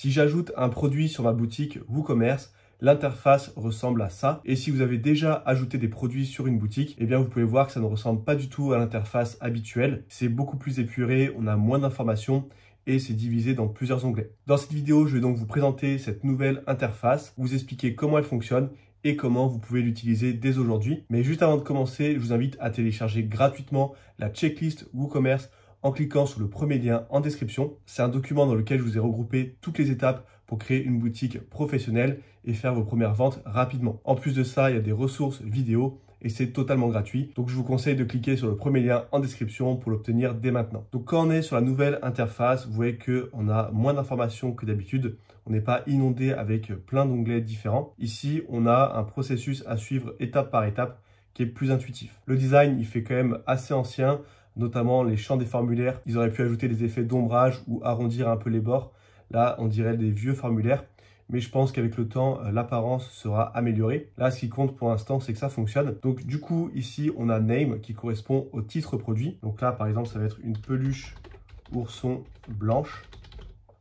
Si j'ajoute un produit sur ma boutique WooCommerce, l'interface ressemble à ça. Et si vous avez déjà ajouté des produits sur une boutique, eh bien vous pouvez voir que ça ne ressemble pas du tout à l'interface habituelle. C'est beaucoup plus épuré, on a moins d'informations et c'est divisé dans plusieurs onglets. Dans cette vidéo, je vais donc vous présenter cette nouvelle interface, vous expliquer comment elle fonctionne et comment vous pouvez l'utiliser dès aujourd'hui. Mais juste avant de commencer, je vous invite à télécharger gratuitement la checklist WooCommerce en cliquant sur le premier lien en description. C'est un document dans lequel je vous ai regroupé toutes les étapes pour créer une boutique professionnelle et faire vos premières ventes rapidement. En plus de ça, il y a des ressources vidéo et c'est totalement gratuit. Donc je vous conseille de cliquer sur le premier lien en description pour l'obtenir dès maintenant. Donc quand on est sur la nouvelle interface, vous voyez qu'on a moins d'informations que d'habitude. On n'est pas inondé avec plein d'onglets différents. Ici, on a un processus à suivre étape par étape qui est plus intuitif. Le design, il fait quand même assez ancien, notamment les champs des formulaires. Ils auraient pu ajouter des effets d'ombrage ou arrondir un peu les bords. Là, on dirait des vieux formulaires. Mais je pense qu'avec le temps, l'apparence sera améliorée. Là, ce qui compte pour l'instant, c'est que ça fonctionne. Donc du coup, ici, on a Name qui correspond au titre produit. Donc là, par exemple, ça va être une peluche ourson blanche.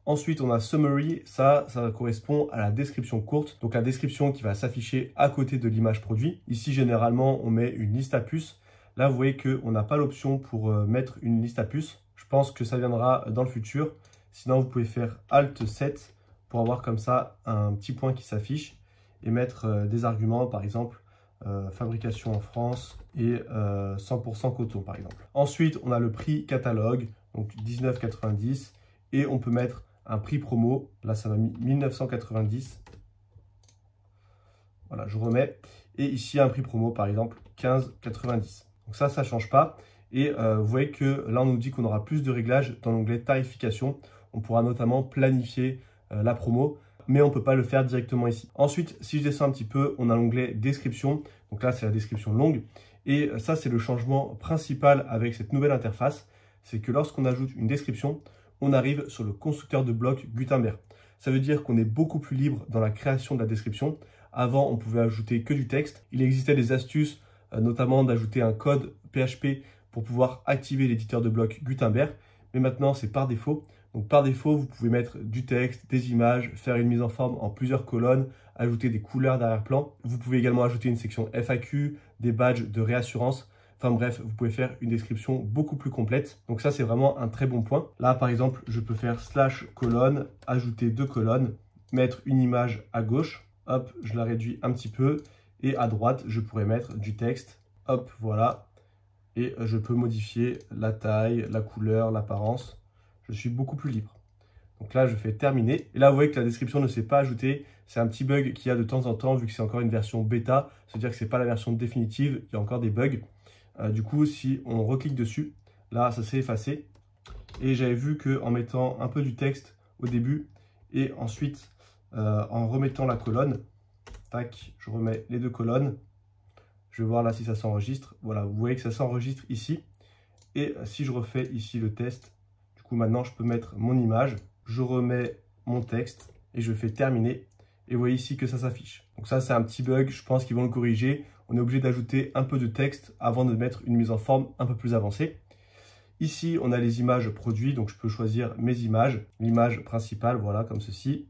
Ensuite, on a Summary, ça correspond à la description courte. Donc la description qui va s'afficher à côté de l'image produit. Ici, généralement, on met une liste à puces. Là, vous voyez qu'on n'a pas l'option pour mettre une liste à puces. Je pense que ça viendra dans le futur. Sinon, vous pouvez faire Alt 7 pour avoir comme ça un petit point qui s'affiche et mettre des arguments, par exemple, fabrication en France et 100% coton, par exemple. Ensuite, on a le prix catalogue, donc 19,90 et on peut mettre un prix promo. Là, ça m'a mis 1990. Voilà, je remets. Et ici, un prix promo, par exemple, 15,90. Donc ça ne change pas. Et vous voyez que là, on nous dit qu'on aura plus de réglages dans l'onglet tarification. On pourra notamment planifier la promo, mais on ne peut pas le faire directement ici. Ensuite, si je descends un petit peu, on a l'onglet description. Donc là, c'est la description longue. Et ça, c'est le changement principal avec cette nouvelle interface. C'est que lorsqu'on ajoute une description, on arrive sur le constructeur de blocs Gutenberg. Ça veut dire qu'on est beaucoup plus libre dans la création de la description. Avant, on pouvait ajouter que du texte. Il existait des astuces, notamment d'ajouter un code PHP pour pouvoir activer l'éditeur de blocs Gutenberg. Mais maintenant, c'est par défaut. Donc par défaut, vous pouvez mettre du texte, des images, faire une mise en forme en plusieurs colonnes, ajouter des couleurs d'arrière-plan. Vous pouvez également ajouter une section FAQ, des badges de réassurance. Enfin bref, vous pouvez faire une description beaucoup plus complète. Donc ça, c'est vraiment un très bon point. Là, par exemple, je peux faire / colonne, ajouter 2 colonnes, mettre une image à gauche. Hop, je la réduis un petit peu. Et à droite, je pourrais mettre du texte. Hop, voilà. Et je peux modifier la taille, la couleur, l'apparence. Je suis beaucoup plus libre. Donc là, je fais terminer. Et là, vous voyez que la description ne s'est pas ajoutée. C'est un petit bug qu'il y a de temps en temps, vu que c'est encore une version bêta. C'est-à-dire que ce n'est pas la version définitive. Il y a encore des bugs. Du coup, si on reclique dessus, là, ça s'est effacé. Et j'avais vu qu'en mettant un peu du texte au début et ensuite en remettant la colonne, tac, je remets les 2 colonnes. Je vais voir là si ça s'enregistre. Voilà, vous voyez que ça s'enregistre ici. Et si je refais ici le test, du coup maintenant je peux mettre mon image, je remets mon texte et je fais terminer. Et vous voyez ici que ça s'affiche. Donc ça, c'est un petit bug, je pense qu'ils vont le corriger. On est obligé d'ajouter un peu de texte avant de mettre une mise en forme un peu plus avancée. Ici, on a les images produits, donc je peux choisir mes images. L'image principale, voilà, comme ceci.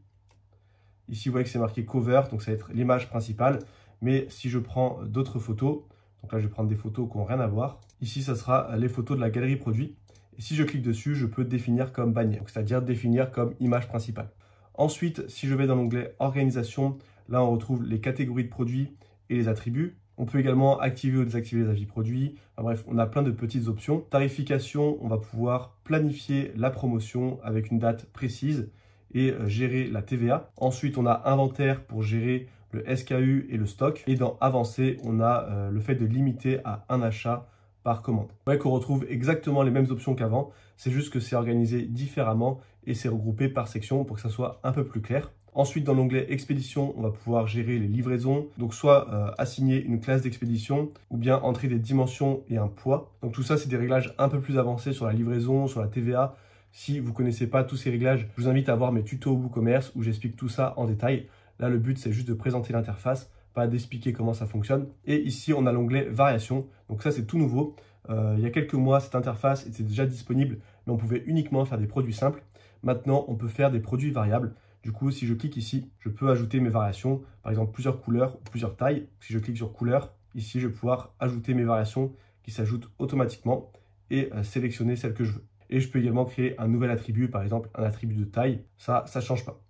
Ici, vous voyez que c'est marqué cover, donc ça va être l'image principale. Mais si je prends d'autres photos, donc là, je vais prendre des photos qui n'ont rien à voir. Ici, ça sera les photos de la galerie produit. Et si je clique dessus, je peux définir comme bannière, c'est-à-dire définir comme image principale. Ensuite, si je vais dans l'onglet organisation, là, on retrouve les catégories de produits et les attributs. On peut également activer ou désactiver les avis produits. Enfin, bref, on a plein de petites options. Tarification, on va pouvoir planifier la promotion avec une date précise et gérer la TVA. Ensuite, on a inventaire pour gérer le SKU et le stock. Et dans avancé, on a le fait de limiter à un achat par commande. Vous voyez qu'on retrouve exactement les mêmes options qu'avant. C'est juste que c'est organisé différemment et c'est regroupé par section pour que ça soit un peu plus clair. Ensuite, dans l'onglet expédition, on va pouvoir gérer les livraisons. Donc, soit assigner une classe d'expédition ou bien entrer des dimensions et un poids. Donc, tout ça, c'est des réglages un peu plus avancés sur la livraison, sur la TVA. Si vous ne connaissez pas tous ces réglages, je vous invite à voir mes tutos WooCommerce où j'explique tout ça en détail. Là, le but, c'est juste de présenter l'interface, pas d'expliquer comment ça fonctionne. Et ici, on a l'onglet variation. Donc ça, c'est tout nouveau. Il y a quelques mois, cette interface était déjà disponible, mais on pouvait uniquement faire des produits simples. Maintenant, on peut faire des produits variables. Du coup, si je clique ici, je peux ajouter mes variations, par exemple plusieurs couleurs ou plusieurs tailles. Si je clique sur couleur, ici, je vais pouvoir ajouter mes variations qui s'ajoutent automatiquement et sélectionner celles que je veux. Et je peux également créer un nouvel attribut, par exemple un attribut de taille. Ça ne change pas.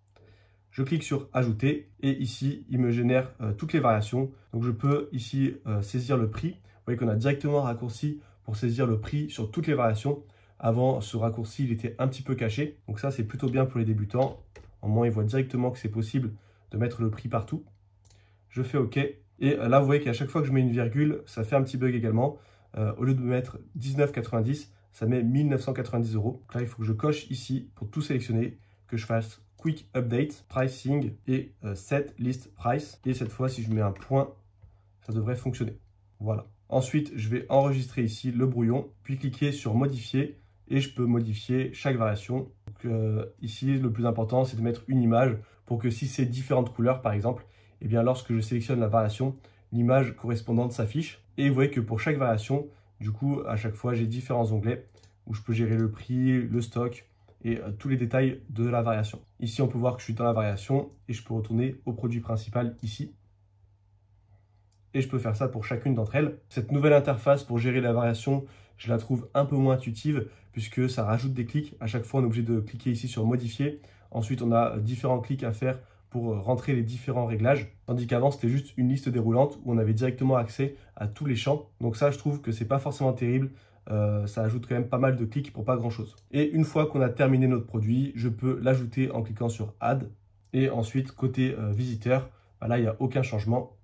Je clique sur ajouter et ici, il me génère toutes les variations. Donc, je peux ici saisir le prix. Vous voyez qu'on a directement un raccourci pour saisir le prix sur toutes les variations. Avant, ce raccourci, il était un petit peu caché. Donc ça, c'est plutôt bien pour les débutants. Au moins, ils voient directement que c'est possible de mettre le prix partout. Je fais OK. Et là, vous voyez qu'à chaque fois que je mets une virgule, ça fait un petit bug également. Au lieu de mettre 19,90, ça met 1990 €. Donc là, il faut que je coche ici pour tout sélectionner, que je fasse Quick Update, Pricing et Set List Price. Et cette fois, si je mets un point, ça devrait fonctionner. Voilà. Ensuite, je vais enregistrer ici le brouillon, puis cliquer sur Modifier. Et je peux modifier chaque variation. Donc, ici, le plus important, c'est de mettre une image pour que si c'est différentes couleurs, par exemple, eh bien, lorsque je sélectionne la variation, l'image correspondante s'affiche. Et vous voyez que pour chaque variation, du coup, à chaque fois, j'ai différents onglets où je peux gérer le prix, le stock et tous les détails de la variation. Ici, on peut voir que je suis dans la variation et je peux retourner au produit principal ici. Et je peux faire ça pour chacune d'entre elles. Cette nouvelle interface pour gérer la variation, je la trouve un peu moins intuitive puisque ça rajoute des clics. À chaque fois, on est obligé de cliquer ici sur modifier. Ensuite, on a différents clics à faire pour rentrer les différents réglages. Tandis qu'avant, c'était juste une liste déroulante où on avait directement accès à tous les champs. Donc ça, je trouve que c'est pas forcément terrible. Ça ajoute quand même pas mal de clics pour pas grand chose. Et une fois qu'on a terminé notre produit, je peux l'ajouter en cliquant sur Add. Et ensuite, côté visiteur, là, il n'y a aucun changement,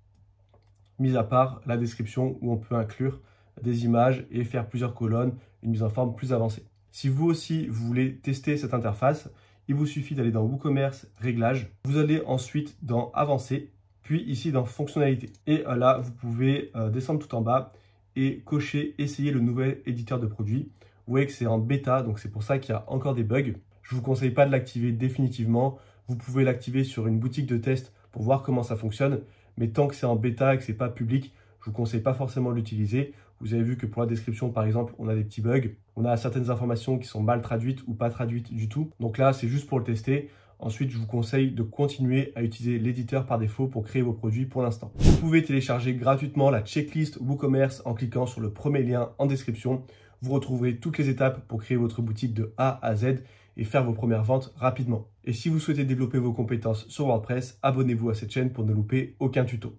mis à part la description où on peut inclure des images et faire plusieurs colonnes, une mise en forme plus avancée. Si vous aussi, vous voulez tester cette interface, il vous suffit d'aller dans WooCommerce, Réglages. Vous allez ensuite dans Avancé, puis ici dans Fonctionnalités. Et là, vous pouvez descendre tout en bas et cocher Essayer le nouvel éditeur de produits. Vous voyez que c'est en bêta, donc c'est pour ça qu'il y a encore des bugs. Je ne vous conseille pas de l'activer définitivement. Vous pouvez l'activer sur une boutique de test pour voir comment ça fonctionne. Mais tant que c'est en bêta et que ce n'est pas public, je ne vous conseille pas forcément de l'utiliser. Vous avez vu que pour la description, par exemple, on a des petits bugs. On a certaines informations qui sont mal traduites ou pas traduites du tout. Donc là, c'est juste pour le tester. Ensuite, je vous conseille de continuer à utiliser l'éditeur par défaut pour créer vos produits pour l'instant. Vous pouvez télécharger gratuitement la checklist WooCommerce en cliquant sur le premier lien en description. Vous retrouverez toutes les étapes pour créer votre boutique de A à Z et faire vos premières ventes rapidement. Et si vous souhaitez développer vos compétences sur WordPress, abonnez-vous à cette chaîne pour ne louper aucun tuto.